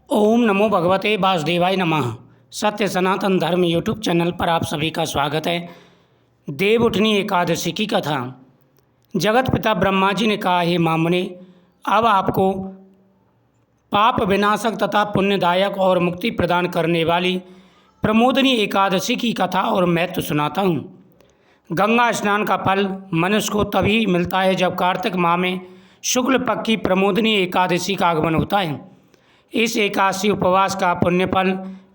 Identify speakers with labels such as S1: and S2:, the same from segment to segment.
S1: ओम नमो भगवते वासुदेवाय नमः। सत्य सनातन धर्म यूट्यूब चैनल पर आप सभी का स्वागत है। देवउठनी एकादशी की कथा। जगत पिता ब्रह्मा जी ने कहा, हे मामुने, अब आपको पाप विनाशक तथा पुण्यदायक और मुक्ति प्रदान करने वाली प्रमोदनी एकादशी की कथा और महत्व सुनाता हूँ। गंगा स्नान का फल मनुष्य को तभी मिलता है जब कार्तिक माह में शुक्ल पक्ष की प्रमोदनी एकादशी का आगमन होता है। इस एकादशी उपवास का पुण्य फल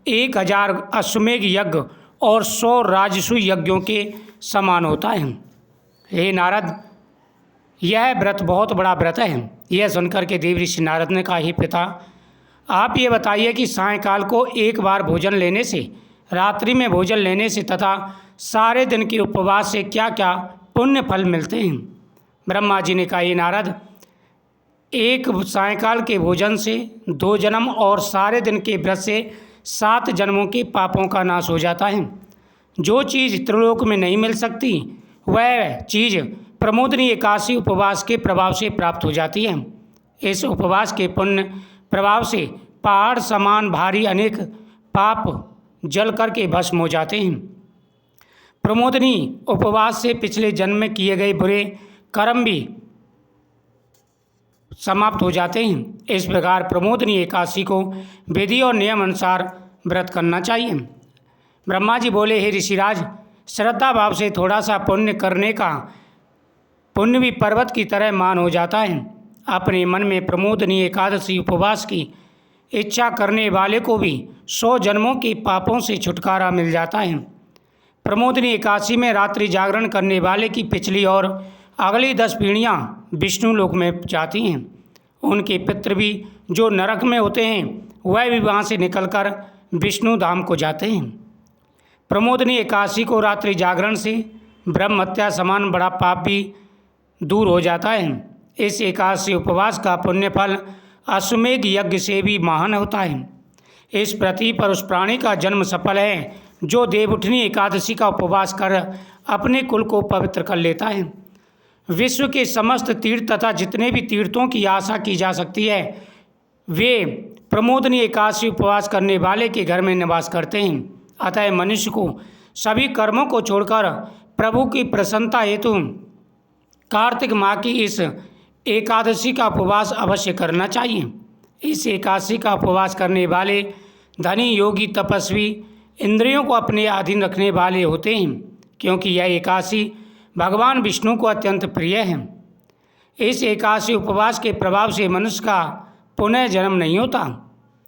S1: 1000 अश्वमेघ यज्ञ और 100 राजसूय यज्ञों के समान होता है। हे नारद, यह व्रत बहुत बड़ा व्रत है। यह सुनकर के देव ऋषि नारद ने कहा, हे पिता, आप ये बताइए कि सायंकाल को एक बार भोजन लेने से, रात्रि में भोजन लेने से तथा सारे दिन के उपवास से क्या क्या पुण्य फल मिलते हैं। ब्रह्मा जी ने कहा, हे नारद, एक सायंकाल के भोजन से 2 जन्म और सारे दिन के व्रत से 7 जन्मों के पापों का नाश हो जाता है। जो चीज़ त्रिलोक में नहीं मिल सकती वह चीज़ प्रमोदनी एकादशी उपवास के प्रभाव से प्राप्त हो जाती है। इस उपवास के पुण्य प्रभाव से पहाड़ समान भारी अनेक पाप जल करके भस्म हो जाते हैं। प्रमोदनी उपवास से पिछले जन्म में किए गए बुरे कर्म भी समाप्त हो जाते हैं। इस प्रकार प्रमोदनी एकादशी को विधि और नियम अनुसार व्रत करना चाहिए। ब्रह्मा जी बोले, हे ऋषिराज, श्रद्धा भाव से थोड़ा सा पुण्य करने का पुण्य भी पर्वत की तरह मान हो जाता है। अपने मन में प्रमोदनी एकादशी उपवास की इच्छा करने वाले को भी 100 जन्मों के पापों से छुटकारा मिल जाता है। प्रमोदनी एकादशी में रात्रि जागरण करने वाले की पिछली और अगली 10 पीढ़ियाँ विष्णु लोक में जाती हैं। उनके पितृ भी जो नरक में होते हैं वह भी वहाँ से निकलकर विष्णु धाम को जाते हैं। प्रमोदनी एकादशी को रात्रि जागरण से ब्रह्म हत्या समान बड़ा पाप भी दूर हो जाता है। इस एकादशी उपवास का पुण्य फल अश्वमेघ यज्ञ से भी महान होता है। इस पृथ्वी पर उस प्राणी का जन्म सफल है जो देवउठनी एकादशी का उपवास कर अपने कुल को पवित्र कर लेता है। विश्व के समस्त तीर्थ तथा जितने भी तीर्थों की आशा की जा सकती है वे प्रमोदनी एकादशी उपवास करने वाले के घर में निवास करते हैं। अतः मनुष्य को सभी कर्मों को छोड़कर प्रभु की प्रसन्नता हेतु कार्तिक माह की इस एकादशी का उपवास अवश्य करना चाहिए। इस एकादशी का उपवास करने वाले धनी, योगी, तपस्वी, इंद्रियों को अपने अधीन रखने वाले होते हैं, क्योंकि यह एकादशी भगवान विष्णु को अत्यंत प्रिय है। इस एकादशी उपवास के प्रभाव से मनुष्य का पुनः जन्म नहीं होता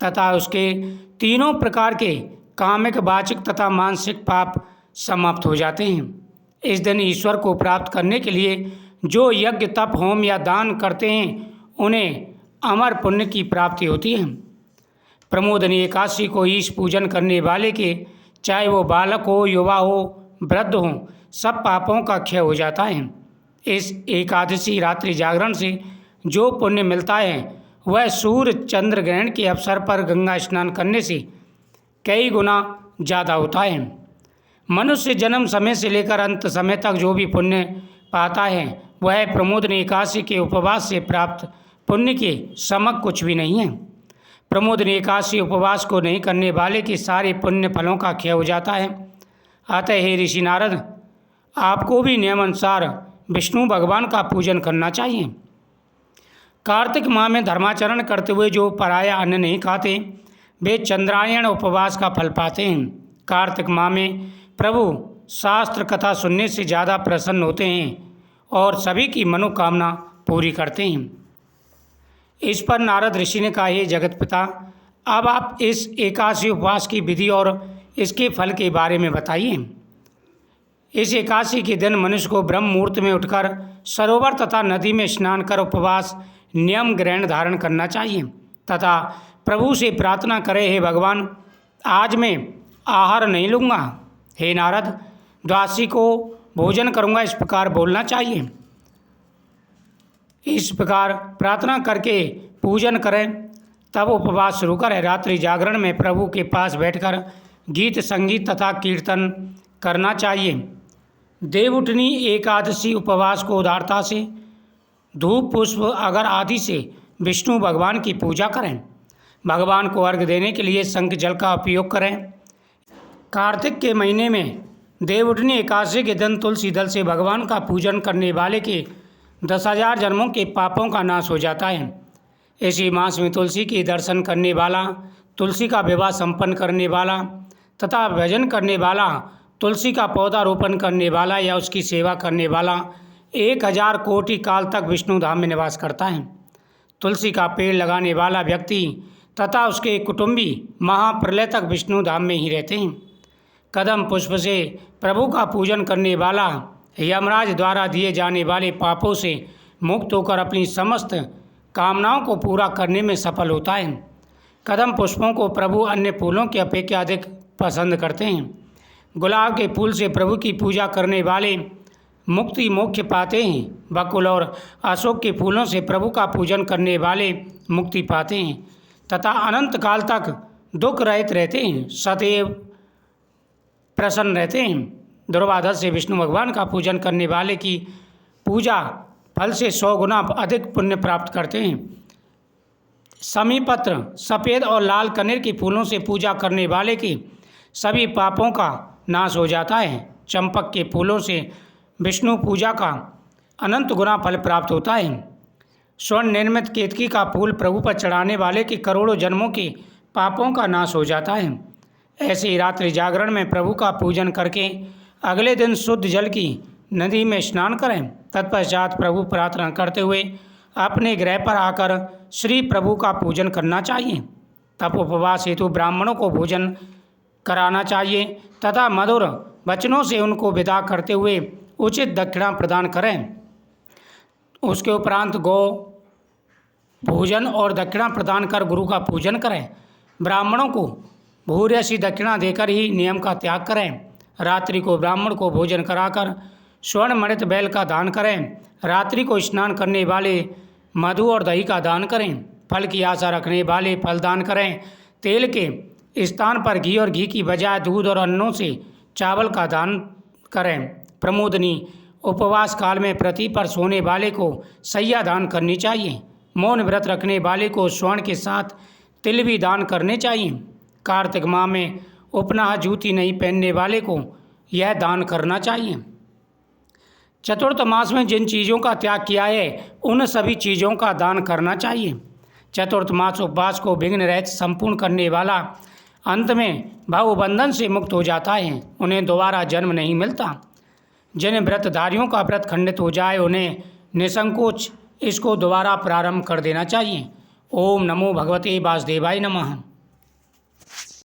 S1: तथा उसके तीनों प्रकार के कामिक, वाचिक तथा मानसिक पाप समाप्त हो जाते हैं। इस दिन ईश्वर को प्राप्त करने के लिए जो यज्ञ, तप, होम या दान करते हैं उन्हें अमर पुण्य की प्राप्ति होती है। प्रमोदनी एकादशी को ईश पूजन करने वाले के, चाहे वो बालक हो, युवा हो, वृद्ध हो, सब पापों का क्षय हो जाता है। इस एकादशी रात्रि जागरण से जो पुण्य मिलता है वह सूर्य चंद्र ग्रहण के अवसर पर गंगा स्नान करने से कई गुना ज़्यादा होता है। मनुष्य जन्म समय से लेकर अंत समय तक जो भी पुण्य पाता है वह प्रमोदनी एकादशी के उपवास से प्राप्त पुण्य के समक कुछ भी नहीं है। प्रमोदनी एकादशी उपवास को नहीं करने वाले के सारे पुण्य फलों का क्षय हो जाता है। अतः हे ऋषि नारद, आपको भी नियमानुसार विष्णु भगवान का पूजन करना चाहिए। कार्तिक माह में धर्माचरण करते हुए जो पराया अन्न नहीं खाते वे चंद्रायण उपवास का फल पाते हैं। कार्तिक माह में प्रभु शास्त्र कथा सुनने से ज़्यादा प्रसन्न होते हैं और सभी की मनोकामना पूरी करते हैं। इस पर नारद ऋषि ने कहा, हे जगत पिता, अब आप इस एकादशी उपवास की विधि और इसके फल के बारे में बताइए। इस एकादशी के दिन मनुष्य को ब्रह्म मुहूर्त में उठकर सरोवर तथा नदी में स्नान कर उपवास नियम ग्रहण धारण करना चाहिए तथा प्रभु से प्रार्थना करे, हे भगवान, आज मैं आहार नहीं लूँगा। हे नारद, द्वादशी को भोजन करूँगा, इस प्रकार बोलना चाहिए। इस प्रकार प्रार्थना करके पूजन करें, तब उपवास शुरू करें। रात्रि जागरण में प्रभु के पास बैठकर गीत, संगीत तथा कीर्तन करना चाहिए। देवउठनी एकादशी उपवास को उदारता से धूप, पुष्प, अगर आदि से विष्णु भगवान की पूजा करें। भगवान को अर्घ्य देने के लिए शंख जल का उपयोग करें। कार्तिक के महीने में देवउठनी एकादशी के दिन तुलसी दल से भगवान का पूजन करने वाले के 10,000 जन्मों के पापों का नाश हो जाता है। इसी मास में तुलसी के दर्शन करने वाला, तुलसी का विवाह संपन्न करने वाला तथा भजन करने वाला, तुलसी का पौधा रोपण करने वाला या उसकी सेवा करने वाला 1000 कोटि काल तक विष्णु धाम में निवास करता है। तुलसी का पेड़ लगाने वाला व्यक्ति तथा उसके कुटुंबी महाप्रलय तक विष्णु धाम में ही रहते हैं। कदम पुष्प से प्रभु का पूजन करने वाला यमराज द्वारा दिए जाने वाले पापों से मुक्त होकर अपनी समस्त कामनाओं को पूरा करने में सफल होता है। कदम पुष्पों को प्रभु अन्य फूलों की अपेक्षा अधिक पसंद करते हैं। गुलाब के फूल से प्रभु की पूजा करने वाले मुक्ति मोक्ष पाते हैं। बकुल और अशोक के फूलों से प्रभु का पूजन करने वाले मुक्ति पाते हैं तथा अनंत काल तक दुख रहित रहते हैं, सदैव प्रसन्न रहते हैं। दुर्वाधर से विष्णु भगवान का पूजन करने वाले की पूजा फल से 100 गुना अधिक पुण्य प्राप्त करते हैं। समीपत्र, सफ़ेद और लाल कनेर के फूलों से पूजा करने वाले की सभी पापों का नाश हो जाता है। चंपक के फूलों से विष्णु पूजा का अनंत गुना फल प्राप्त होता है। स्वर्ण निर्मित केतकी का फूल प्रभु पर चढ़ाने वाले के करोड़ों जन्मों के पापों का नाश हो जाता है। ऐसे ही रात्रि जागरण में प्रभु का पूजन करके अगले दिन शुद्ध जल की नदी में स्नान करें। तत्पश्चात प्रभु प्रार्थना करते हुए अपने गृह पर आकर श्री प्रभु का पूजन करना चाहिए। तब उपवास हेतु ब्राह्मणों को भोजन कराना चाहिए तथा मधुर वचनों से उनको विदा करते हुए उचित दक्षिणा प्रदान करें। उसके उपरांत गौ भोजन और दक्षिणा प्रदान कर गुरु का पूजन करें। ब्राह्मणों को भूर्यसी दक्षिणा देकर ही नियम का त्याग करें। रात्रि को ब्राह्मण को भोजन कराकर स्वर्ण मणित बैल का दान करें। रात्रि को स्नान करने वाले मधु और दही का दान करें। फल की आशा रखने वाले फल दान करें। तेल के स्थान पर घी और घी की बजाय दूध और अन्नों से चावल का दान करें। प्रमोदनी उपवास काल में पृथ्वी पर सोने वाले को सैया दान करनी चाहिए। मौन व्रत रखने वाले को स्वर्ण के साथ तिल भी दान करने चाहिए। कार्तिक माह में उपनाह जूती नहीं पहनने वाले को यह दान करना चाहिए। चतुर्थ मास में जिन चीज़ों का त्याग किया है उन सभी चीज़ों का दान करना चाहिए। चतुर्थ मास उपवास को विघ्न रहित संपूर्ण करने वाला अंत में भवबंधन से मुक्त हो जाता है। उन्हें दोबारा जन्म नहीं मिलता। जिन व्रतधारियों का व्रत खंडित हो जाए उन्हें निसंकोच इसको दोबारा प्रारंभ कर देना चाहिए। ओम नमो भगवते वासुदेवाय नमः।